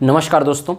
नमस्कार दोस्तों।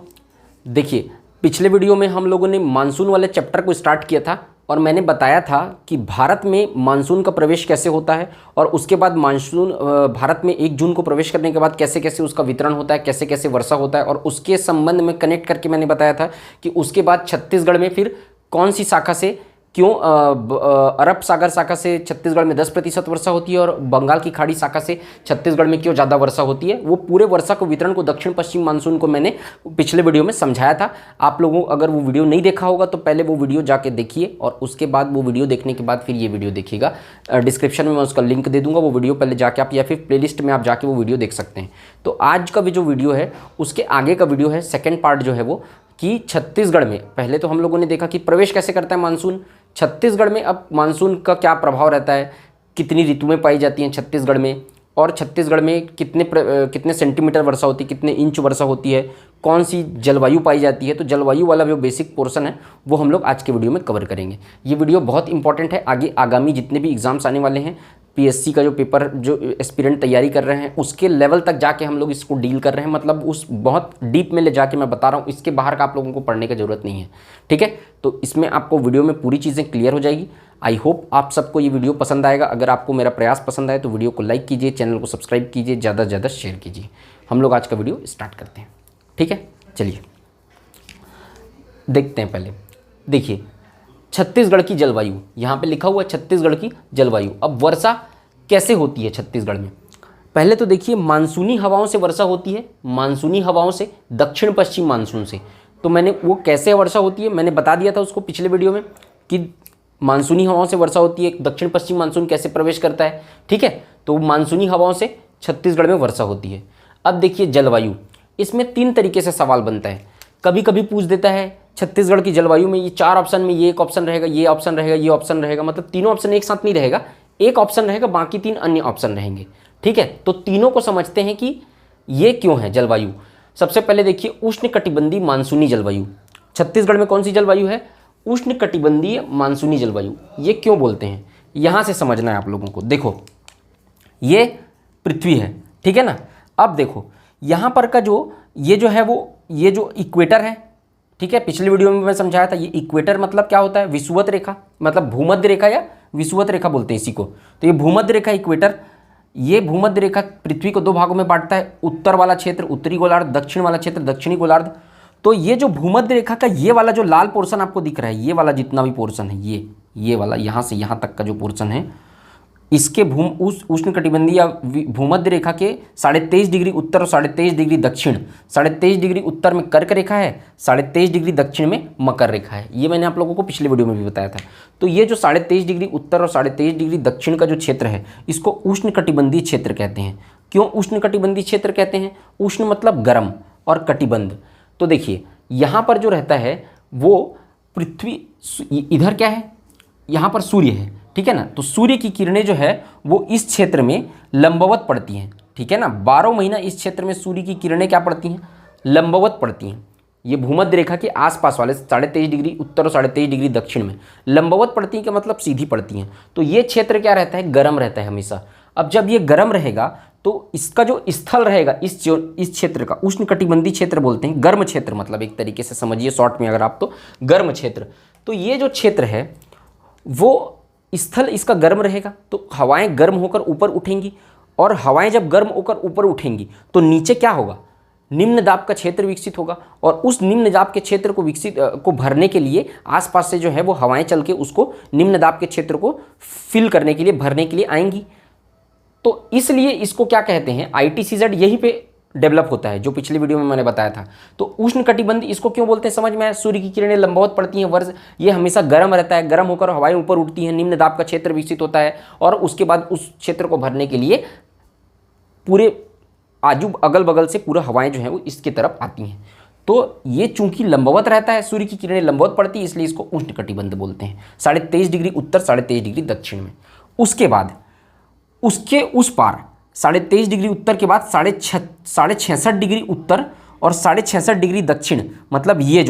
देखिए, पिछले वीडियो में हम लोगों ने मानसून वाले चैप्टर को स्टार्ट किया था और मैंने बताया था कि भारत में मानसून का प्रवेश कैसे होता है और उसके बाद मानसून भारत में 1 जून को प्रवेश करने के बाद कैसे कैसे उसका वितरण होता है, कैसे कैसे वर्षा होता है, और उसके संबंध में कनेक्ट करके मैंने बताया था कि उसके बाद छत्तीसगढ़ में फिर कौन सी शाखा से क्यों अरब सागर शाखा से छत्तीसगढ़ में 10% वर्षा होती है और बंगाल की खाड़ी शाखा से छत्तीसगढ़ में क्यों ज़्यादा वर्षा होती है। वो पूरे वर्षा को वितरण को दक्षिण पश्चिम मानसून को मैंने पिछले वीडियो में समझाया था। आप लोगों अगर वो वीडियो नहीं देखा होगा तो पहले वो वीडियो जाके देखिए और उसके बाद वो वीडियो देखने के बाद फिर ये वीडियो देखिएगा। डिस्क्रिप्शन में मैं उसका लिंक दे दूँगा, वो वीडियो पहले जाके आप या फिर प्लेलिस्ट में आप जाके वो वीडियो देख सकते हैं। तो आज का भी जो वीडियो है उसके आगे का वीडियो है, सेकेंड पार्ट जो है वो कि छत्तीसगढ़ में पहले तो हम लोगों ने देखा कि प्रवेश कैसे करता है मानसून छत्तीसगढ़ में। अब मानसून का क्या प्रभाव रहता है, कितनी ऋतुएं पाई जाती हैं छत्तीसगढ़ में, और छत्तीसगढ़ में कितने सेंटीमीटर वर्षा होती है, कितने इंच वर्षा होती है, कौन सी जलवायु पाई जाती है। तो जलवायु वाला जो बेसिक पोर्शन है वो हम लोग आज के वीडियो में कवर करेंगे। ये वीडियो बहुत इंपॉर्टेंट है, आगे आगामी जितने भी एग्जाम्स आने वाले हैं, पीएससी का जो पेपर जो एस्पिरेंट तैयारी कर रहे हैं उसके लेवल तक जाके हम लोग इसको डील कर रहे हैं। मतलब उस बहुत डीप में ले जाके मैं बता रहा हूँ, इसके बाहर का आप लोगों को पढ़ने की ज़रूरत नहीं है। ठीक है, तो इसमें आपको वीडियो में पूरी चीज़ें क्लियर हो जाएगी। आई होप आप सबको ये वीडियो पसंद आएगा। अगर आपको मेरा प्रयास पसंद आए तो वीडियो को लाइक कीजिए, चैनल को सब्सक्राइब कीजिए, ज़्यादा से ज़्यादा शेयर कीजिए। हम लोग आज का वीडियो स्टार्ट करते हैं। ठीक है, चलिए देखते हैं। पहले देखिए छत्तीसगढ़ की जलवायु, यहाँ पे लिखा हुआ है छत्तीसगढ़ की जलवायु। अब वर्षा कैसे होती है छत्तीसगढ़ में, पहले तो देखिए मानसूनी हवाओं से वर्षा होती है, मानसूनी हवाओं से, दक्षिण पश्चिम मानसून से। तो मैंने वो कैसे वर्षा होती है मैंने बता दिया था उसको पिछले वीडियो में कि मानसूनी हवाओं से वर्षा होती है, दक्षिण पश्चिम मानसून कैसे प्रवेश करता है। ठीक है, तो मानसूनी हवाओं से छत्तीसगढ़ में वर्षा होती है। अब देखिए जलवायु, इसमें 3 तरीके से सवाल बनता है। कभी कभी पूछ देता है छत्तीसगढ़ की जलवायु में ये 4 ऑप्शन में ये एक ऑप्शन रहेगा, ये ऑप्शन रहेगा, ये ऑप्शन रहेगा। मतलब तीनों ऑप्शन एक साथ नहीं रहेगा, एक ऑप्शन रहेगा, बाकी 3 अन्य ऑप्शन रहेंगे। ठीक है, तो तीनों को समझते हैं कि ये क्यों है जलवायु। सबसे पहले देखिए उष्णकटिबंधीय मानसूनी जलवायु। छत्तीसगढ़ में कौन सी जलवायु है? उष्णकटिबंधीय मानसूनी जलवायु। ये क्यों बोलते हैं यहां से समझना है आप लोगों को। देखो ये पृथ्वी है, ठीक है ना। अब देखो यहां पर का जो है वो ये जो इक्वेटर है, ठीक है, पिछले वीडियो में मैं समझाया था। ये इक्वेटर मतलब क्या होता है? विषुवत रेखा, मतलब भूमध्य रेखा या विषुवत रेखा बोलते हैं इसी को। तो ये भूमध्य रेखा इक्वेटर, ये भूमध्य रेखा पृथ्वी को 2 भागों में बांटता है, उत्तर वाला क्षेत्र उत्तरी गोलार्ध, दक्षिण वाला क्षेत्र दक्षिणी गोलार्ध। तो ये जो भूमध्य रेखा का ये वाला जो लाल पोर्शन आपको दिख रहा है, ये वाला जितना भी पोर्शन है, ये वाला यहाँ से यहाँ तक का जो पोर्शन है, इसके उष्णकटिबंधीय या भूमध्य रेखा के 23.5 डिग्री उत्तर और 23.5 डिग्री दक्षिण, 23.5 डिग्री उत्तर में कर्क रेखा है, 23.5 डिग्री दक्षिण में मकर रेखा है। ये मैंने आप लोगों को पिछले वीडियो में भी बताया था। तो ये जो 23.5 डिग्री उत्तर और 23.5 डिग्री दक्षिण का जो क्षेत्र है, इसको उष्णकटिबंधीय क्षेत्र कहते हैं। क्यों उष्णकटिबंधीय क्षेत्र कहते हैं? उष्ण मतलब गर्म और कटिबंध। तो देखिए यहाँ पर जो रहता है वो पृथ्वी, इधर क्या है, यहाँ पर सूर्य है, ठीक है ना। तो सूर्य की किरणें जो है वो इस क्षेत्र में लंबवत पड़ती हैं, ठीक है ना। 12 महीना इस क्षेत्र में सूर्य की किरणें क्या पड़ती हैं? लंबवत पड़ती हैं। ये भूमध्य रेखा के आसपास वाले 23.5 डिग्री उत्तर और 23.5 डिग्री दक्षिण में लंबवत पड़ती हैं, का मतलब सीधी पड़ती हैं। तो ये क्षेत्र क्या रहता है? गर्म रहता है हमेशा। अब जब ये गर्म रहेगा तो इसका जो स्थल रहेगा इस क्षेत्र का उष्णकटिबंधीय क्षेत्र बोलते हैं। गर्म क्षेत्र मतलब एक तरीके से समझिए शॉर्ट में अगर आप, तो गर्म क्षेत्र। तो ये जो क्षेत्र है वो स्थल इसका गर्म रहेगा, तो हवाएं गर्म होकर ऊपर उठेंगी, और हवाएं जब गर्म होकर ऊपर उठेंगी तो नीचे क्या होगा? निम्न दाब का क्षेत्र विकसित होगा, और उस निम्न दाब के क्षेत्र को भरने के लिए आसपास से जो है वो हवाएं चल के उसको निम्न दाब के क्षेत्र को फिल करने के लिए, भरने के लिए आएंगी। तो इसलिए इसको क्या कहते हैं? ITCZ यहीं पे डेवलप होता है, जो पिछले वीडियो में मैंने बताया था। तो उष्णकटिबंध इसको क्यों बोलते हैं समझ में आया? सूर्य की किरणें लंबवत पड़ती हैं, वर्ष ये हमेशा गर्म रहता है, गर्म होकर हवाएं ऊपर उठती हैं, निम्न दाब का क्षेत्र विकसित होता है, और उसके बाद उस क्षेत्र को भरने के लिए पूरे आजू अगल बगल से पूरा हवाएं जो है वो इसकी तरफ आती हैं। तो ये चूंकि लंबवत रहता है, सूर्य की किरणें लंबवत पड़ती है, इसलिए इसको उष्णकटिबंध बोलते हैं। 23.5 डिग्री उत्तर 23.5 डिग्री दक्षिण में। उसके बाद उसके उस पार 23.5 डिग्री उत्तर के बाद 66.5 डिग्री उत्तर और 66.5 डिग्री दक्षिण, मतलब ये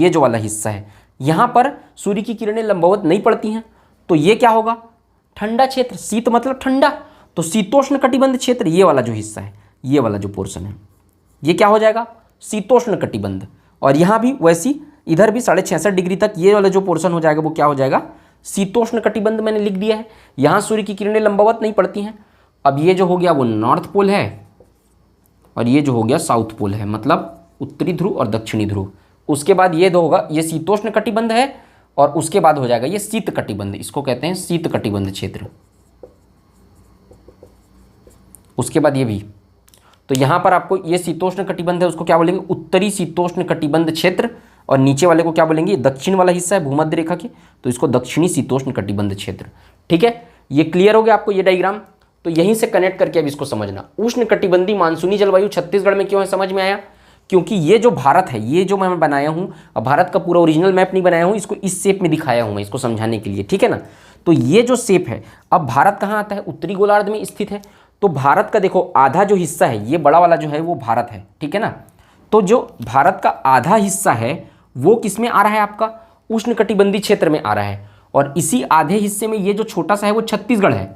जो वाला हिस्सा है, यहाँ पर सूर्य की किरणें लंबवत नहीं पड़ती हैं। तो ये क्या होगा? ठंडा क्षेत्र। शीत मतलब ठंडा, तो शीतोष्ण कटिबंध क्षेत्र, ये वाला जो हिस्सा है, ये वाला जो पोर्शन है, ये क्या हो जाएगा? शीतोष्ण कटिबंध। और यहाँ भी वैसी इधर भी 66.5 डिग्री तक ये वाला जो पोर्शन हो जाएगा वो क्या हो जाएगा, शीतोष्ण कटिबंध मैंने लिख दिया है। यहाँ सूर्य की किरणें लंबवत नहीं पड़ती हैं। अब ये जो हो गया वो नॉर्थ पोल है और ये जो हो गया साउथ पोल है, मतलब उत्तरी ध्रुव और दक्षिणी ध्रुव। उसके बाद ये दो होगा, ये शीतोष्ण कटिबंध है और उसके बाद हो जाएगा ये शीत कटिबंध, इसको कहते हैं शीत कटिबंध क्षेत्र। उसके बाद ये भी, तो यहाँ पर आपको ये शीतोष्ण कटिबंध है, उसको क्या बोलेंगे, उत्तरी शीतोष्ण कटिबंध क्षेत्र। और नीचे वाले को क्या बोलेंगे, दक्षिण वाला हिस्सा है भूमध्य रेखा के, तो इसको दक्षिणी शीतोष्ण कटिबंध क्षेत्र। ठीक है, ये क्लियर हो गया आपको ये डायग्राम। तो यहीं से कनेक्ट करके अब इसको समझना, उष्ण कटिबंधी मानसूनी जलवायु छत्तीसगढ़ में क्यों है, समझ में आया। क्योंकि ये जो भारत है, ये जो मैं बनाया हूँ, अब भारत का पूरा ओरिजिनल मैप नहीं बनाया हूँ, इसको इस शेप में दिखाया हूँ मैं इसको समझाने के लिए, ठीक है ना। तो ये जो शेप है, अब भारत कहाँ आता है, उत्तरी गोलार्ध में स्थित है। तो भारत का देखो आधा जो हिस्सा है, ये बड़ा वाला जो है वो भारत है, ठीक है ना। तो जो भारत का आधा हिस्सा है वो किस में आ रहा है, आपका उष्णकटिबंधीय क्षेत्र में आ रहा है। और इसी आधे हिस्से में ये जो छोटा सा है वो छत्तीसगढ़ है,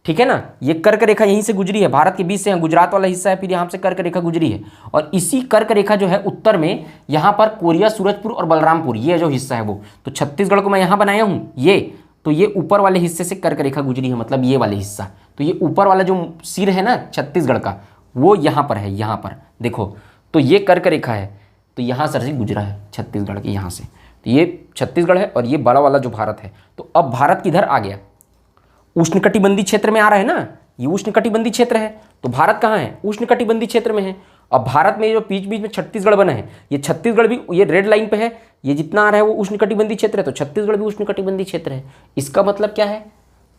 ठीक है ना। ये कर्क रेखा यहीं से गुजरी है, भारत के बीच से, गुजरात वाला हिस्सा है, फिर यहाँ से कर्क रेखा गुजरी है। और इसी कर्क रेखा जो है उत्तर में, यहाँ पर कोरिया, सूरजपुर और बलरामपुर, ये जो हिस्सा है वो, तो छत्तीसगढ़ को मैं यहाँ बनाया हूँ ये, तो ये ऊपर वाले हिस्से से कर्क रेखा गुजरी है, मतलब ये वाले हिस्सा। तो ये ऊपर वाला जो सिर है ना छत्तीसगढ़ का, वो यहाँ पर है, यहाँ पर देखो, तो ये कर्क रेखा है, तो यहाँ से गुजरा है छत्तीसगढ़ के यहाँ से, तो ये छत्तीसगढ़ है और ये बड़ा वाला जो भारत है। तो अब भारत किधर आ गया, उष्णकटिबंधीय क्षेत्र में आ रहा है ना, ये उष्णकटिबंधीय क्षेत्र है। तो भारत कहाँ है, उष्णकटिबंधीय क्षेत्र में है। अब भारत में जो बीच बीच में छत्तीसगढ़ बना है, ये छत्तीसगढ़ भी ये रेड लाइन पे है, ये जितना आ रहा है वो उष्णकटिबंधीय क्षेत्र है, तो छत्तीसगढ़ भी उष्णकटिबंधीय क्षेत्र है। इसका मतलब क्या है,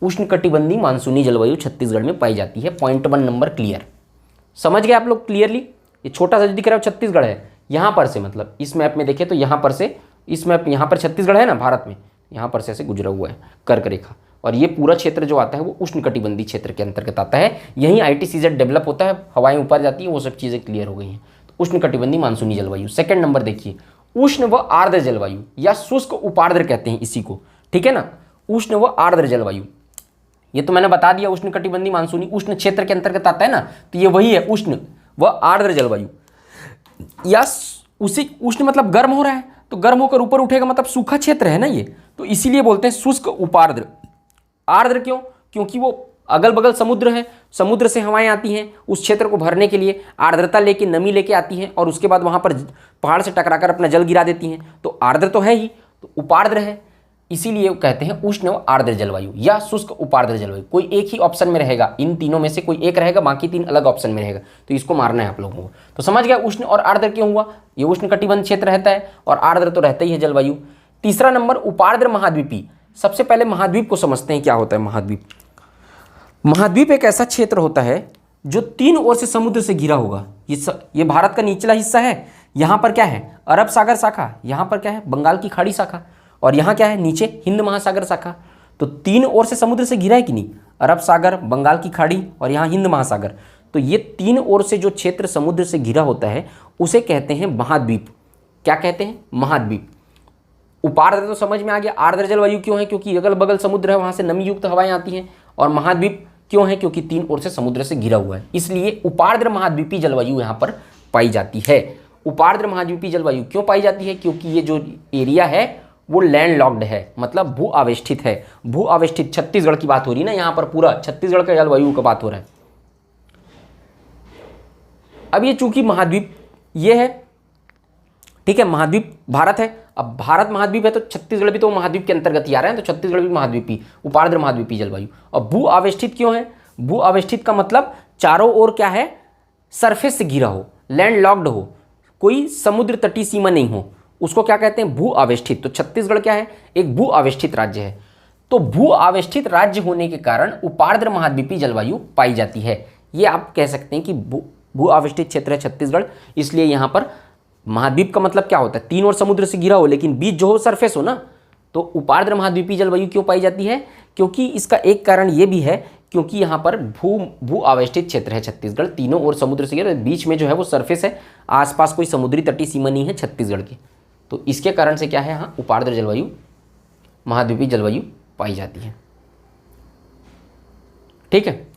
उष्णकटिबंधीय मानसूनी जलवायु छत्तीसगढ़ में पाई जाती है। पॉइंट 1 नंबर क्लियर, समझ गए आप लोग क्लियरली। ये छोटा सा दिख रहा है छत्तीसगढ़ है, यहाँ पर से, मतलब इस मैप में देखें तो यहाँ पर से, इस मैप यहाँ पर छत्तीसगढ़ है ना भारत में, यहाँ पर से ऐसे गुजरा हुआ है कर्क रेखा। और ये पूरा क्षेत्र जो आता है वो उष्णकटिबंधीय क्षेत्र के अंतर्गत आता है। यहीं ITCZ डेवलप होता है, हवाएं ऊपर जाती हैं, वो सब चीज़ें क्लियर हो गई हैं। तो उष्णकटिबंधीय मानसूनी जलवायु। सेकंड नंबर देखिए, उष्ण व आर्द्र जलवायु या शुष्क उपार्द्र कहते हैं इसी को, ठीक है ना। उष्ण व आर्द्र जलवायु, ये तो मैंने बता दिया, उष्णकटिबंधीय मानसूनी उष्ण क्षेत्र के अंतर्गत आता है ना, तो ये वही है उष्ण व आर्द्र जलवायु। या उसी उष्ण मतलब गर्म हो रहा है, तो गर्म होकर ऊपर उठेगा, मतलब सूखा क्षेत्र है ना ये, तो इसीलिए बोलते हैं शुष्क उपार्द्र। आर्द्र क्यों, क्योंकि वो अगल बगल समुद्र है, समुद्र से हवाएं आती हैं उस क्षेत्र को भरने के लिए, आर्द्रता लेके, नमी लेके आती हैं और उसके बाद वहाँ पर पहाड़ से टकराकर अपना जल गिरा देती हैं। तो आर्द्र तो है ही, तो उपार्द्र है, इसीलिए कहते हैं उष्ण व आर्द्र जलवायु या शुष्क उपार्द्र जलवायु। कोई एक ही ऑप्शन में रहेगा, इन तीनों में से कोई एक रहेगा, बाकी 3 अलग ऑप्शन में रहेगा, तो इसको मारना है आप लोगों को। तो समझ गया उष्ण और आर्द्र क्यों हुआ, ये उष्णकटिबंध क्षेत्र रहता है और आर्द्र तो रहता ही है जलवायु। तीसरा नंबर उपार्द्र महाद्वीपी। सबसे पहले महाद्वीप को समझते हैं, क्या होता है महाद्वीप। महाद्वीप एक ऐसा क्षेत्र होता है जो 3 ओर से समुद्र से घिरा होगा। ये भारत का निचला हिस्सा है, यहाँ पर क्या है, अरब सागर शाखा, यहाँ पर क्या है, बंगाल की खाड़ी शाखा, और यहाँ क्या है, नीचे हिंद महासागर शाखा। तो 3 ओर से समुद्र से घिरा है कि नहीं, अरब सागर, बंगाल की खाड़ी और यहाँ हिंद महासागर। तो ये 3 ओर से जो क्षेत्र समुद्र से घिरा होता है उसे कहते हैं महाद्वीप। क्या कहते हैं, महाद्वीप। उपार्द्र तो समझ में आ गया, आर्द्र जलवायु क्यों है, क्योंकि अगल बगल समुद्र है, वहाँ से नमी युक्त हवाएं आती हैं। और महाद्वीप क्यों है, क्योंकि 3 ओर से समुद्र से घिरा हुआ है, इसलिए उपार्द्र महाद्वीपी जलवायु यहाँ पर पाई जाती है। उपार्द्र महाद्वीपी जलवायु क्यों पाई जाती है, क्योंकि ये जो एरिया है वो लैंड लॉक्ड है, मतलब भू आवेष्टित है। भू आवेष्टित छत्तीसगढ़ की बात हो रही है ना, यहाँ पर पूरा छत्तीसगढ़ का जलवायु का बात हो रहा है। अब ये चूंकि महाद्वीप ये है, ठीक है, महाद्वीप भारत है। अब भारत महाद्वीप है तो छत्तीसगढ़ भी तो महाद्वीप के अंतर्गत ही आ रहा है, तो छत्तीसगढ़ भी महाद्वीपी, उपार्द्र महाद्वीपी जलवायु। अब भू आवेष्टित क्यों है, भू आवेष्टित का मतलब चारों ओर क्या है, सरफेस से घिरा हो, लैंड लॉक्ड हो, कोई समुद्र तटीय सीमा नहीं हो, उसको क्या कहते हैं, भू आवेष्टित। तो छत्तीसगढ़ क्या है, एक भू आवेष्टित राज्य है। तो भू आवेष्टित राज्य होने के कारण उपार्द्र महाद्वीपी जलवायु पाई जाती है। ये आप कह सकते हैं कि भू आवेष्टित क्षेत्र है छत्तीसगढ़, इसलिए यहाँ पर महाद्वीप का मतलब क्या होता है, 3 ओर समुद्र से घिरा हो लेकिन बीच जो हो सरफेस हो ना। तो उपार्द्र महाद्वीपी जलवायु क्यों पाई जाती है, क्योंकि इसका एक कारण ये भी है, क्योंकि यहाँ पर भू आवेष्टित क्षेत्र है छत्तीसगढ़, तीनों ओर समुद्र से घिरा, बीच में जो है वो सरफेस है, आसपास कोई समुद्री तटीय सीमा नहीं है छत्तीसगढ़ की। तो इसके कारण से क्या है, हाँ, उपार्द्र जलवायु, महाद्वीपी जलवायु पाई जाती है। ठीक है,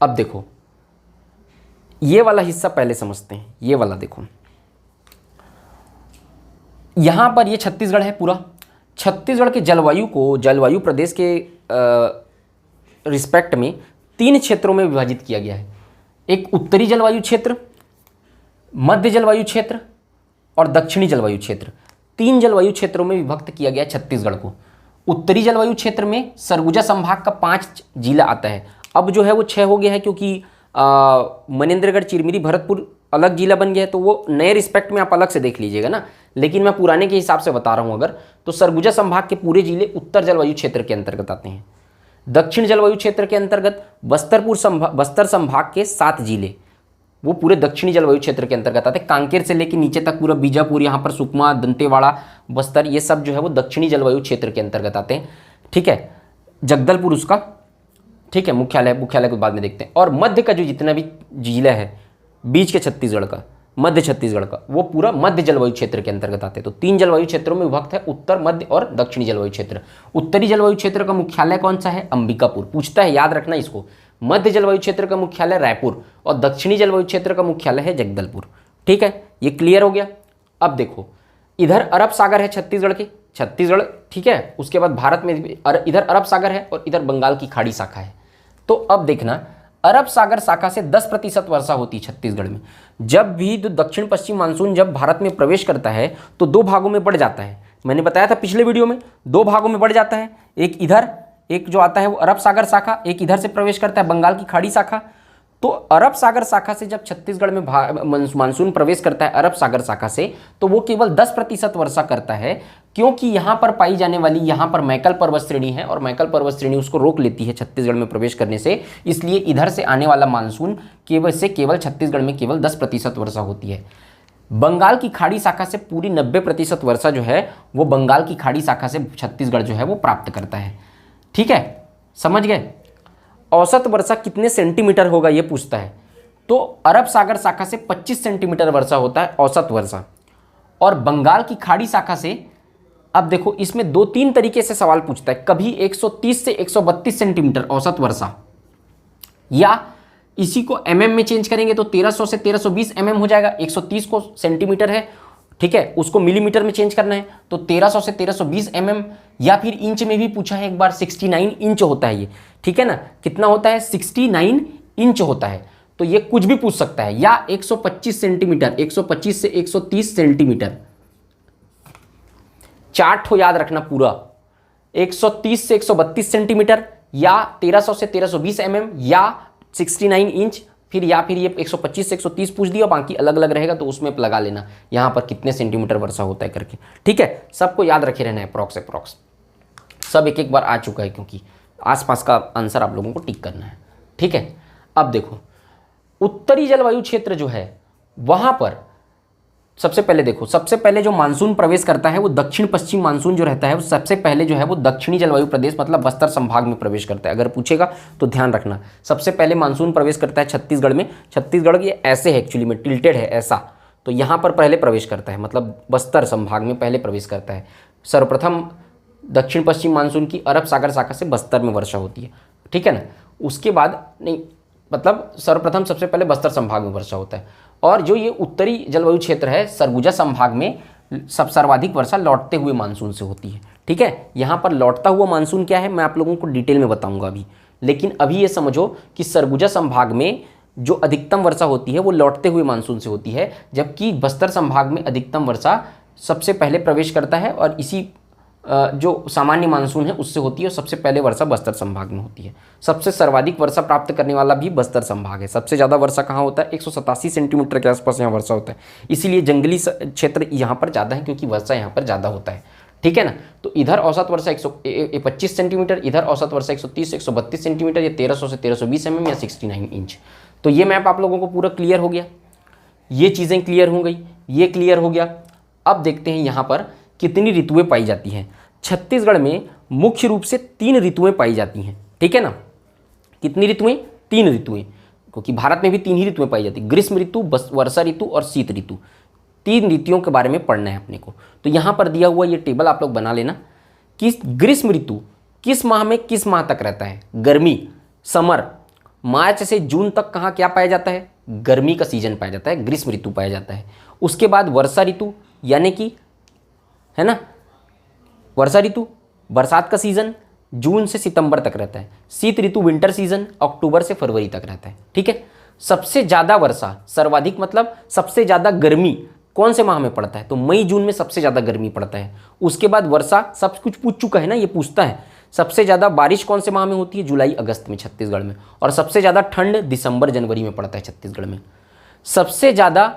अब देखो ये वाला हिस्सा पहले समझते हैं। ये वाला देखो, यहाँ पर ये छत्तीसगढ़ है पूरा। छत्तीसगढ़ के जलवायु को जलवायु प्रदेश के रिस्पेक्ट में 3 क्षेत्रों में विभाजित किया गया है। एक उत्तरी जलवायु क्षेत्र, मध्य जलवायु क्षेत्र और दक्षिणी जलवायु क्षेत्र। 3 जलवायु क्षेत्रों में विभक्त किया गया छत्तीसगढ़ को। उत्तरी जलवायु क्षेत्र में सरगुजा संभाग का 5 जिला आता है। अब जो है वो 6 हो गया है, क्योंकि मनेंद्रगढ़, चिरमिरी, भरतपुर अलग जिला बन गया है, तो वो नए रिस्पेक्ट में आप अलग से देख लीजिएगा ना। लेकिन मैं पुराने के हिसाब से बता रहा हूँ अगर, तो सरगुजा संभाग के पूरे जिले उत्तर जलवायु क्षेत्र के अंतर्गत आते हैं। दक्षिण जलवायु क्षेत्र के अंतर्गत बस्तर संभाग के 7 जिले वो पूरे दक्षिणी जलवायु क्षेत्र के अंतर्गत आते हैं। कांकेर से लेकर नीचे तक पूरा बीजापुर, यहाँ पर सुकमा, दंतेवाड़ा, बस्तर, ये सब जो है वो दक्षिणी जलवायु क्षेत्र के अंतर्गत आते हैं। ठीक है, जगदलपुर उसका, ठीक है, मुख्यालय को बाद में देखते हैं। और मध्य का जो जितना भी जिला है बीच के छत्तीसगढ़ का, मध्य छत्तीसगढ़ का, वो पूरा मध्य जलवायु क्षेत्र के अंतर्गत आते हैं। तो 3 जलवायु क्षेत्रों में विभक्त है, उत्तर, मध्य और दक्षिणी जलवायु क्षेत्र। उत्तरी जलवायु क्षेत्र का मुख्यालय कौन सा है? अंबिकापुर। पूछता है, याद रखना इसको। मध्य जलवायु क्षेत्र का मुख्यालय रायपुर और दक्षिणी जलवायु क्षेत्र का मुख्यालय है जगदलपुर। ठीक है, ये क्लियर हो गया। अब देखो, इधर अरब सागर है छत्तीसगढ़, ठीक है। उसके बाद भारत में इधर अरब सागर है और इधर बंगाल की खाड़ी शाखा है। तो अब देखना, अरब सागर शाखा से 10% वर्षा होती है छत्तीसगढ़ में। जब भी दक्षिण पश्चिम मानसून जब भारत में प्रवेश करता है तो 2 भागों में बढ़ जाता है। मैंने बताया था पिछले वीडियो में, 2 भागों में बढ़ जाता है। एक इधर, एक जो आता है वो अरब सागर शाखा, एक इधर से प्रवेश करता है बंगाल की खाड़ी शाखा। तो अरब सागर शाखा से जब छत्तीसगढ़ में मानसून प्रवेश करता है अरब सागर शाखा से, तो वो केवल 10% वर्षा करता है, क्योंकि यहाँ पर पाई जाने वाली यहाँ पर मैकल पर्वत श्रेणी है और मैकल पर्वत श्रेणी उसको रोक लेती है छत्तीसगढ़ में प्रवेश करने से। इसलिए इधर से आने वाला मानसून केवल छत्तीसगढ़ में केवल 10% वर्षा होती है। बंगाल की खाड़ी शाखा से पूरी 90% वर्षा जो है वो बंगाल की खाड़ी शाखा से छत्तीसगढ़ जो है वो प्राप्त करता है। ठीक है, समझ गए। औसत वर्षा कितने सेंटीमीटर होगा ये पूछता है, तो अरब सागर शाखा से 25 सेंटीमीटर वर्षा होता है औसत वर्षा, और बंगाल की खाड़ी शाखा से, अब देखो इसमें 2-3 तरीके से सवाल पूछता है। कभी 130 से 132 सेंटीमीटर औसत वर्षा, या इसी को एमएम में चेंज करेंगे तो 1300 से 1320 एमएम हो जाएगा। 130 को सेंटीमीटर है, ठीक है, उसको मिलीमीटर में चेंज करना है तो 1300 से 1320 एमएम, या फिर इंच में भी पूछा है एक बार, 69 इंच होता है ये। ठीक है ना, कितना होता है? 69 इंच होता है। तो ये कुछ भी पूछ सकता है, या 125 सेंटीमीटर, 125 से 130 सेंटीमीटर। चार्ट हो याद रखना पूरा, 130 से 132 सेंटीमीटर, या 1300 से 1320 एमएम, या 69 इंच, फिर या फिर ये 125 से 130 पूछ दिया, बाकी अलग अलग रहेगा तो उसमें लगा लेना यहाँ पर कितने सेंटीमीटर वर्षा होता है करके। ठीक है, सबको याद रखे रहना है, अप्रॉक्स सब एक बार आ चुका है, क्योंकि आसपास का आंसर आप लोगों को टिक करना है। ठीक है, अब देखो उत्तरी जलवायु क्षेत्र जो है वहाँ पर सबसे पहले जो मानसून प्रवेश करता है वो दक्षिण पश्चिम मानसून जो रहता है वो सबसे पहले जो है वो दक्षिणी जलवायु प्रदेश मतलब बस्तर संभाग में प्रवेश करता है। अगर पूछेगा तो ध्यान रखना, सबसे पहले मानसून प्रवेश करता है छत्तीसगढ़ में। छत्तीसगढ़ ये ऐसे है, एक्चुअली में टिल्टेड है ऐसा, तो यहाँ पर पहले प्रवेश करता है, मतलब बस्तर संभाग में पहले प्रवेश करता है। सर्वप्रथम दक्षिण पश्चिम मानसून की अरब सागर शाखा से बस्तर में वर्षा होती है। ठीक है ना, उसके बाद नहीं, मतलब सर्वप्रथम सबसे पहले बस्तर संभाग में वर्षा होता है। और जो ये उत्तरी जलवायु क्षेत्र है सरगुजा संभाग में सर्वाधिक वर्षा लौटते हुए मानसून से होती है। ठीक है, यहाँ पर लौटता हुआ मानसून क्या है मैं आप लोगों को डिटेल में बताऊंगा अभी, लेकिन अभी ये समझो कि सरगुजा संभाग में जो अधिकतम वर्षा होती है वो लौटते हुए मानसून से होती है, जबकि बस्तर संभाग में अधिकतम वर्षा सबसे पहले प्रवेश करता है और इसी जो सामान्य मानसून है उससे होती है, और सबसे पहले वर्षा बस्तर संभाग में होती है। सबसे सर्वाधिक वर्षा प्राप्त करने वाला भी बस्तर संभाग है। सबसे ज़्यादा वर्षा कहाँ होता है? 187 सेंटीमीटर के आसपास यहाँ वर्षा होता है, इसीलिए जंगली क्षेत्र यहाँ पर ज़्यादा है क्योंकि वर्षा यहाँ पर ज़्यादा होता है। ठीक है ना, तो इधर औसत वर्षा 125 सेंटीमीटर, इधर औसत वर्षा 130 से 132 सेंटीमीटर, ये 1300 से 1320 mm या 69 इंच। तो ये मैप आप लोगों को पूरा क्लियर हो गया, ये चीज़ें क्लियर हो गई, ये क्लियर हो गया। अब देखते हैं यहाँ पर कितनी ऋतुएं पाई जाती हैं। छत्तीसगढ़ में मुख्य रूप से 3 ऋतुएं पाई जाती हैं। ठीक है ना, कितनी ऋतुएं? 3 ऋतुएं, क्योंकि भारत में भी 3 ही ऋतुएं पाई जाती हैं, ग्रीष्म ऋतु, वर्षा ऋतु और शीत ऋतु। 3 ऋतुओं के बारे में पढ़ना है अपने को। तो यहाँ पर दिया हुआ ये टेबल आप लोग बना लेना कि ग्रीष्म ऋतु किस माह में किस माह तक रहता है। गर्मी, समर, मार्च से जून तक कहाँ क्या पाया जाता है? गर्मी का सीजन पाया जाता है, ग्रीष्म ऋतु पाया जाता है। उसके बाद वर्षा ऋतु यानी कि है ना। वर्षा ऋतु बरसात का सीजन जून से सितंबर तक रहता है। शीत ऋतु विंटर सीजन अक्टूबर से फरवरी तक रहता है, ठीक है। सबसे ज़्यादा वर्षा, सर्वाधिक मतलब सबसे ज़्यादा गर्मी कौन से माह में पड़ता है, तो मई जून में सबसे ज़्यादा गर्मी पड़ता है। उसके बाद वर्षा सब कुछ पूछ चुका है ना, ये पूछता है सबसे ज़्यादा बारिश कौन से माह में होती है, जुलाई अगस्त में छत्तीसगढ़ में। और सबसे ज़्यादा ठंड दिसंबर जनवरी में पड़ता है छत्तीसगढ़ में। सबसे ज़्यादा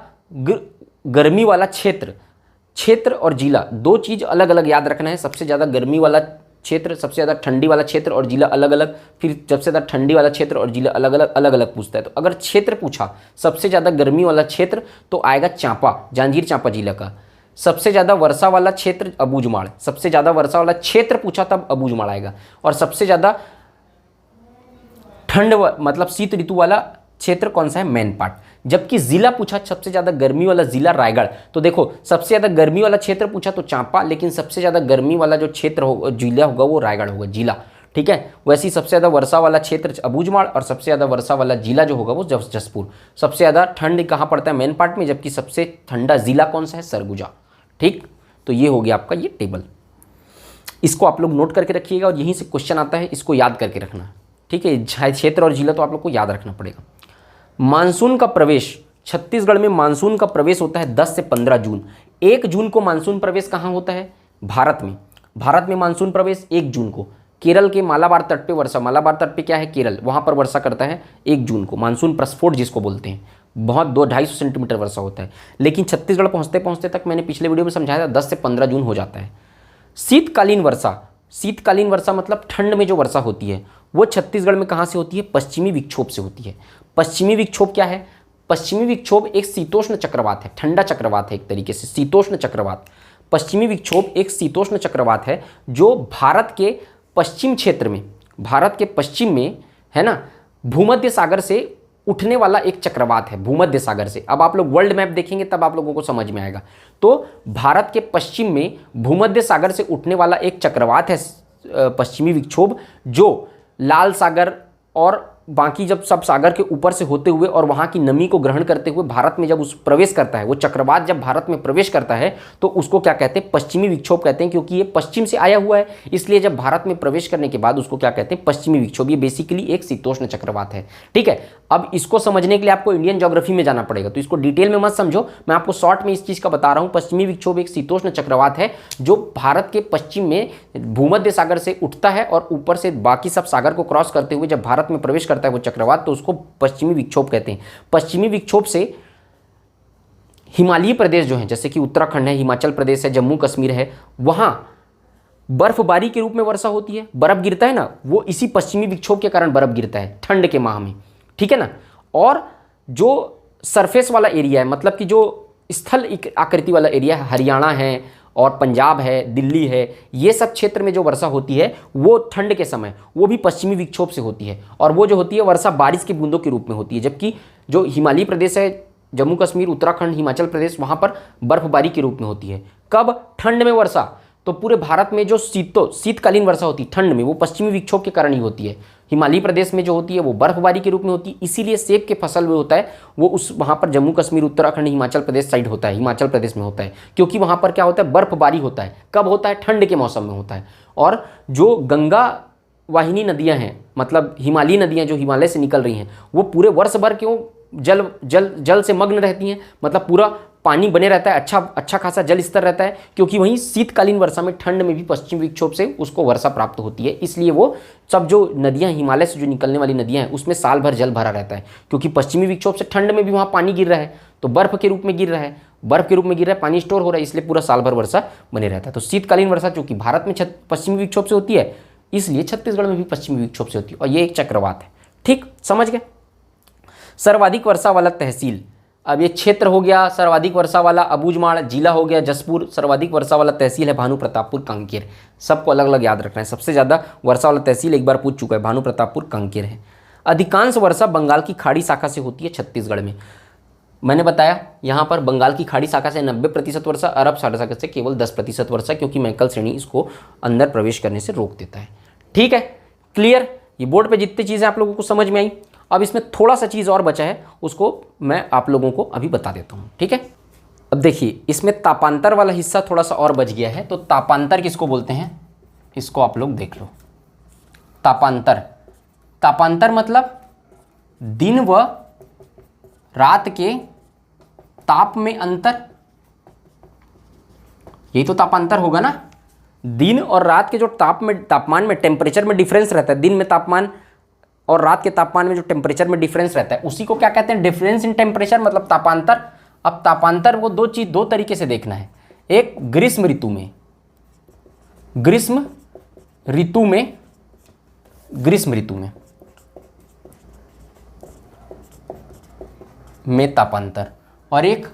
गर्मी वाला क्षेत्र और जिला, दो चीज़ अलग अलग याद रखना है। सबसे ज़्यादा गर्मी वाला क्षेत्र, सबसे ज़्यादा ठंडी वाला क्षेत्र और जिला अलग अलग, फिर सबसे ज़्यादा ठंडी वाला क्षेत्र और जिला अलग अलग पूछता है। तो अगर क्षेत्र पूछा सबसे ज़्यादा गर्मी वाला क्षेत्र तो आएगा चांपा, जांजगीर चांपा जिला का। सबसे ज़्यादा वर्षा वाला क्षेत्र अबूझमाड़, सबसे ज़्यादा वर्षा वाला क्षेत्र पूछा तब अबूझमाड़ आएगा। और सबसे ज़्यादा ठंड मतलब शीत ऋतु वाला क्षेत्र कौन सा है, मैनपाट। जबकि जिला पूछा सबसे ज़्यादा गर्मी वाला जिला रायगढ़, तो देखो सबसे ज़्यादा गर्मी वाला क्षेत्र पूछा तो चांपा, लेकिन सबसे ज़्यादा गर्मी वाला जो क्षेत्र होगा जिला होगा वो रायगढ़ होगा, जिला, ठीक है। वैसे ही सबसे ज़्यादा वर्षा वाला क्षेत्र अबूझमाड़ और सबसे ज़्यादा वर्षा वाला जिला जो होगा वो जसपुर। सबसे ज़्यादा ठंड कहाँ पड़ता है, मैनपाट में, जबकि सबसे ठंडा जिला कौन सा है, सरगुजा, ठीक। तो ये हो गया आपका ये टेबल, इसको आप लोग नोट करके रखिएगा और यहीं से क्वेश्चन आता है, इसको याद करके रखना, ठीक है। क्षेत्र और जिला तो आप लोग को याद रखना पड़ेगा। मानसून का प्रवेश, छत्तीसगढ़ में मानसून का प्रवेश होता है 10 से 15 जून। 1 जून को मानसून प्रवेश कहाँ होता है, भारत में मानसून प्रवेश 1 जून को। केरल के मालाबार तट पे वर्षा, मालाबार तट पे क्या है, केरल, वहाँ पर वर्षा करता है 1 जून को, मानसून प्रस्फोट जिसको बोलते हैं। बहुत 200-250 सेंटीमीटर वर्षा होता है। लेकिन छत्तीसगढ़ पहुँचते पहुँचते तक मैंने पिछले वीडियो में समझाया था 10 से 15 जून हो जाता है। शीतकालीन वर्षा मतलब ठंड में जो वर्षा होती है वो छत्तीसगढ़ में कहाँ से होती है, पश्चिमी विक्षोभ से होती है। पश्चिमी विक्षोभ क्या है, पश्चिमी विक्षोभ एक शीतोष्ण चक्रवात है, ठंडा चक्रवात है एक तरीके से, शीतोष्ण चक्रवात। पश्चिमी विक्षोभ एक शीतोष्ण चक्रवात है जो भारत के पश्चिम क्षेत्र में, भारत के पश्चिम में, है ना, भूमध्य सागर से उठने वाला एक चक्रवात है, भूमध्य सागर से। अब आप लोग वर्ल्ड मैप देखेंगे तब आप लोगों को समझ में आएगा। तो भारत के पश्चिम में भूमध्य सागर से उठने वाला एक चक्रवात है पश्चिमी विक्षोभ, जो लाल सागर और बाकी जब सब सागर के ऊपर से होते हुए और वहाँ की नमी को ग्रहण करते हुए भारत में जब उस प्रवेश करता है, वो चक्रवात जब भारत में प्रवेश करता है तो उसको क्या कहते हैं, पश्चिमी विक्षोभ कहते हैं, क्योंकि ये पश्चिम से आया हुआ है। इसलिए जब भारत में प्रवेश करने के बाद उसको क्या कहते हैं, पश्चिमी विक्षोभ। ये बेसिकली एक शीतोष्ण चक्रवात है, ठीक है। अब इसको समझने के लिए आपको इंडियन ज्योग्राफी में जाना पड़ेगा, तो इसको डिटेल में मत समझो, मैं आपको शॉर्ट में इस चीज़ का बता रहा हूँ। पश्चिमी विक्षोभ एक शीतोष्ण चक्रवात है जो भारत के पश्चिम में भूमध्य सागर से उठता है और ऊपर से बाकी सब सागर को क्रॉस करते हुए जब भारत में प्रवेश करता है वो चक्रवात, तो उसको पश्चिमी विक्षोभ कहते हैं। पश्चिमी विक्षोभ से हिमालयी प्रदेश जो है, जैसे कि उत्तराखंड है, हिमाचल प्रदेश है, जम्मू कश्मीर है, वहां बर्फबारी के रूप में वर्षा होती है, बर्फ गिरता है ना, वो इसी पश्चिमी विक्षोभ के कारण बर्फ गिरता है ठंड के माह में, ठीक है ना। और जो सरफेस वाला एरिया है, मतलब कि जो स्थल आकृति वाला एरिया है, हरियाणा है और पंजाब है, दिल्ली है, ये सब क्षेत्र में जो वर्षा होती है वो ठंड के समय वो भी पश्चिमी विक्षोभ से होती है। और वो जो होती है वर्षा बारिश की बूंदों के रूप में होती है, जबकि जो हिमालयी प्रदेश है, जम्मू कश्मीर, उत्तराखंड, हिमाचल प्रदेश, वहाँ पर बर्फबारी के रूप में होती है। कब, ठंड में वर्षा। तो पूरे भारत में जो शीतकालीन वर्षा होती है ठंड में, वो पश्चिमी विक्षोभ के कारण ही होती है। हिमालयी प्रदेश में जो होती है वो बर्फबारी के रूप में होती है, इसीलिए सेब के फसल जो होता है वो उस वहाँ पर जम्मू कश्मीर, उत्तराखंड, हिमाचल प्रदेश साइड होता है, हिमाचल प्रदेश में होता है, क्योंकि वहाँ पर क्या होता है, बर्फबारी होता है। कब होता है, ठंड के मौसम में होता है। और जो गंगा वाहिनी नदियाँ हैं, मतलब हिमालयी नदियाँ जो हिमालय से निकल रही हैं, वो पूरे वर्ष भर क्यों जल से मग्न रहती हैं, मतलब पूरा पानी बने रहता है, अच्छा खासा जल स्तर रहता है, क्योंकि वहीं शीतकालीन वर्षा में ठंड में भी पश्चिम विक्षोभ से उसको वर्षा प्राप्त होती है। इसलिए वो सब जो नदियां, हिमालय से जो निकलने वाली नदियां हैं, उसमें साल भर जल भरा रहता है, क्योंकि पश्चिमी विक्षोभ से ठंड में भी वहाँ पानी गिर रहा है, तो बर्फ के रूप में गिर रहा है, पानी स्टोर हो रहा है, इसलिए पूरा साल भर वर्षा बने रहता है। तो शीतकालीन वर्षा चूंकि भारत में पश्चिमी विक्षोभ से होती है, इसलिए छत्तीसगढ़ में भी पश्चिमी विक्षोभ से होती है, और ये एक चक्रवात है, ठीक, समझ गए। सर्वाधिक वर्षा वाला तहसील, अब ये क्षेत्र हो गया सर्वाधिक वर्षा वाला अबूझमाड़, जिला हो गया जसपुर, सर्वाधिक वर्षा वाला तहसील है भानु प्रतापपुर कांकेर। सबको अलग अलग याद रखना है। सबसे ज़्यादा वर्षा वाला तहसील एक बार पूछ चुका है, भानु प्रतापपुर कांकेर है। अधिकांश वर्षा बंगाल की खाड़ी शाखा से होती है छत्तीसगढ़ में। मैंने बताया यहाँ पर बंगाल की खाड़ी शाखा से 90% वर्षा, अरब सागर से केवल 10% वर्षा, क्योंकि मैकल श्रेणी इसको अंदर प्रवेश करने से रोक देता है। ठीक है, क्लियर। ये बोर्ड पे जितनी चीज़ें आप लोगों को समझ में आई, अब इसमें थोड़ा सा चीज़ और बचा है, उसको मैं आप लोगों को अभी बता देता हूँ। ठीक है, अब देखिए इसमें तापांतर वाला हिस्सा थोड़ा सा और बच गया है, तो तापांतर किसको बोलते हैं, इसको आप लोग देख लो। तापांतर, तापांतर मतलब दिन व रात के ताप में अंतर, यही तो तापांतर होगा ना। दिन और रात के जो तापमान में टेम्परेचर में डिफरेंस रहता है, दिन में तापमान और रात के तापमान में जो टेम्परेचर में डिफरेंस रहता है, उसी को क्या कहते हैं, डिफरेंस इन टेम्परेचर, मतलब तापांतर। अब तापांतर को दो तरीके से देखना है। एक ग्रीष्म ऋतु में, में तापांतर, और एक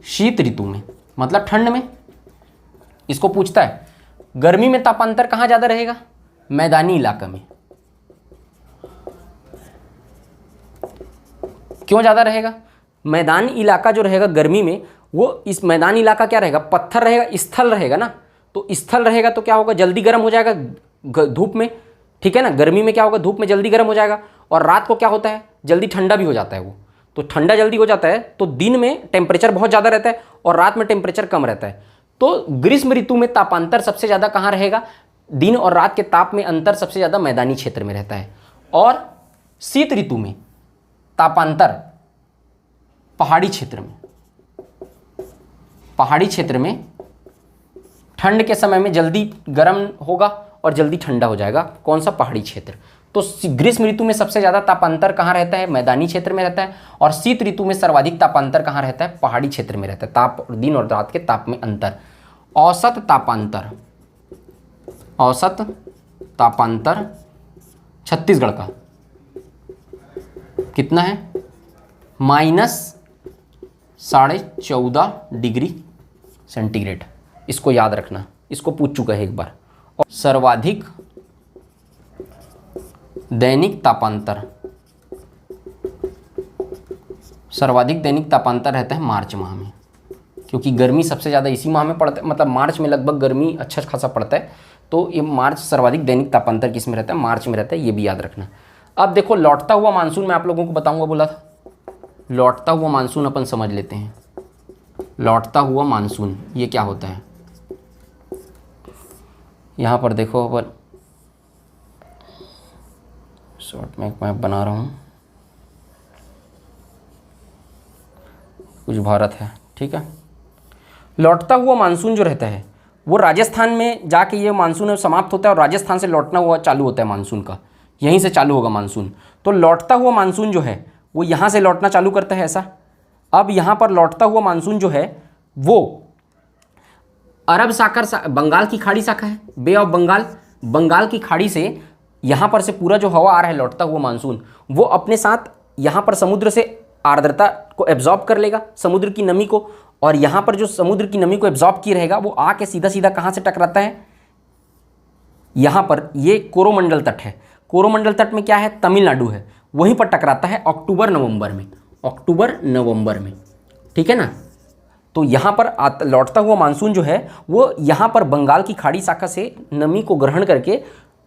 शीत ऋतु में, मतलब ठंड में। इसको पूछता है गर्मी में तापांतर कहाँ ज़्यादा रहेगा, मैदानी इलाका में। क्यों ज़्यादा रहेगा, मैदानी इलाका जो रहेगा गर्मी में, वो इस मैदानी इलाका क्या रहेगा, पत्थर रहेगा, स्थल रहेगा ना। तो स्थल रहेगा तो क्या होगा, जल्दी गर्म हो जाएगा धूप में, ठीक है ना। गर्मी में क्या होगा, धूप में जल्दी गर्म हो जाएगा, और रात को क्या होता है, जल्दी ठंडा भी हो जाता है वो। तो ठंडा जल्दी हो जाता है, तो दिन में टेम्परेचर बहुत ज़्यादा रहता है और रात में टेम्परेचर कम रहता है। तो ग्रीष्म ऋतु में तापांतर सबसे ज़्यादा कहाँ रहेगा, दिन और रात के ताप में अंतर सबसे ज़्यादा मैदानी क्षेत्र में रहता है। और शीत ऋतु में तापांतर पहाड़ी क्षेत्र में ठंड के समय में जल्दी गर्म होगा और जल्दी ठंडा हो जाएगा। कौन सा, पहाड़ी क्षेत्र। तो ग्रीष्म ऋतु में सबसे ज़्यादा तापांतर कहाँ रहता है, मैदानी क्षेत्र में रहता है। और शीत ऋतु में सर्वाधिक तापांतर कहाँ रहता है, पहाड़ी क्षेत्र में रहता है। ताप, दिन और रात के ताप में अंतर। औसत तापांतर छत्तीसगढ़ का कितना है, -14.5 डिग्री सेंटीग्रेड। इसको याद रखना, इसको पूछ चुका है एक बार। और सर्वाधिक दैनिक तापांतर रहता है मार्च माह में, क्योंकि गर्मी सबसे ज़्यादा इसी माह में पड़ता है, मतलब मार्च में लगभग गर्मी अच्छा खासा पड़ता है। तो ये मार्च, सर्वाधिक दैनिक तापांतर किस में रहता है, मार्च में रहता है, ये भी याद रखना। अब देखो लौटता हुआ मानसून मैं आप लोगों को बताऊंगा, बोला था। लौटता हुआ मानसून अपन समझ लेते हैं। लौटता हुआ मानसून ये क्या होता है, यहाँ पर देखो अपन शॉर्ट में एक मैप बना रहा हूँ, कुछ भारत है, ठीक है। लौटता हुआ मानसून जो रहता है वो राजस्थान में जाके ये मानसून समाप्त होता है और राजस्थान से लौटना हुआ चालू होता है मानसून का, यहीं से चालू होगा मानसून। तो लौटता हुआ मानसून जो है वो यहाँ से लौटना चालू करता है ऐसा। अब यहाँ पर लौटता हुआ मानसून जो है वो अरब सागर, बंगाल की खाड़ी शाखा है, बे ऑफ बंगाल की खाड़ी से यहाँ पर से पूरा जो हवा आ रहा है लौटता हुआ मानसून, वो अपने साथ यहाँ पर समुद्र से आर्द्रता को एब्जॉर्ब कर लेगा, समुद्र की नमी को। और यहाँ पर जो समुद्र की नमी को एब्जॉर्ब की रहेगा वो आके सीधा सीधा कहाँ से टकराता है, यहाँ पर ये कोरोमंडल तट है। कोरोमंडल तट में क्या है, तमिलनाडु है, वहीं पर टकराता है अक्टूबर नवंबर में, ठीक है ना। तो यहाँ पर लौटता हुआ मानसून जो है वो यहाँ पर बंगाल की खाड़ी शाखा से नमी को ग्रहण करके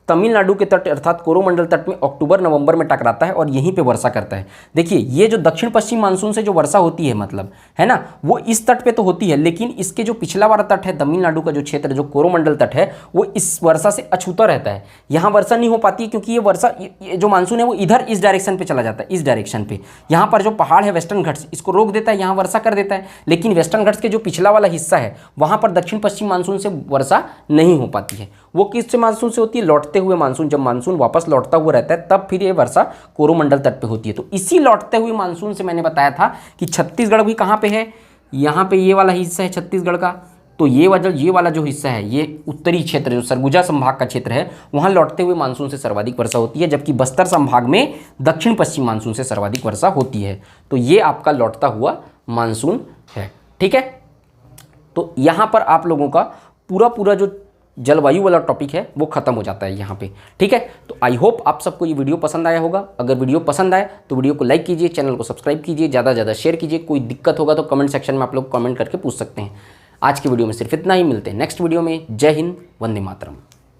तमिलनाडु के तट अर्थात कोरोमंडल तट में अक्टूबर नवंबर में टकराता है और यहीं पे वर्षा करता है। देखिए ये जो दक्षिण पश्चिम मानसून से जो वर्षा होती है, मतलब है ना, वो इस तट पे तो होती है, लेकिन इसके जो पिछला वाला तट है तमिलनाडु का जो क्षेत्र जो कोरोमंडल तट है वो इस वर्षा से अछूता रहता है। यहाँ वर्षा नहीं हो पाती है क्योंकि ये वर्षा ये जो मानसून है वो इधर इस डायरेक्शन पे चला जाता है, इस डायरेक्शन पे। यहाँ पर जो पहाड़ है वेस्टर्न घाट्स इसको रोक देता है, यहाँ वर्षा कर देता है, लेकिन वेस्टर्न घाट्स के जो पिछला वाला हिस्सा है वहाँ पर दक्षिण पश्चिम मानसून से वर्षा नहीं हो पाती है। वो किस मानसून से होती है, लौटते हुए मानसून। जब मानसून वापस लौटता हुआ रहता है तब फिर ये वर्षा कोरोमंडल तट पे होती है। तो इसी लौटते हुए मानसून से मैंने बताया था कि छत्तीसगढ़ भी कहाँ पे है, यहाँ पे ये वाला हिस्सा है छत्तीसगढ़ का। तो ये वाला जो हिस्सा है ये उत्तरी क्षेत्र जो सरगुजा संभाग का क्षेत्र है वहाँ लौटते हुए मानसून से सर्वाधिक वर्षा होती है, जबकि बस्तर संभाग में दक्षिण पश्चिम मानसून से सर्वाधिक वर्षा होती है। तो ये आपका लौटता हुआ मानसून है, ठीक है। तो यहाँ पर आप लोगों का पूरा जो जलवायु वाला टॉपिक है वो खत्म हो जाता है यहाँ पे, ठीक है। तो आई होप आप सबको ये वीडियो पसंद आया होगा। अगर वीडियो पसंद आए तो वीडियो को लाइक कीजिए, चैनल को सब्सक्राइब कीजिए, ज़्यादा से ज़्यादा शेयर कीजिए। कोई दिक्कत होगा तो कमेंट सेक्शन में आप लोग कमेंट करके पूछ सकते हैं। आज की वीडियो में सिर्फ इतना ही, मिलते हैं नेक्स्ट वीडियो में। जय हिंद, वंदे मातरम।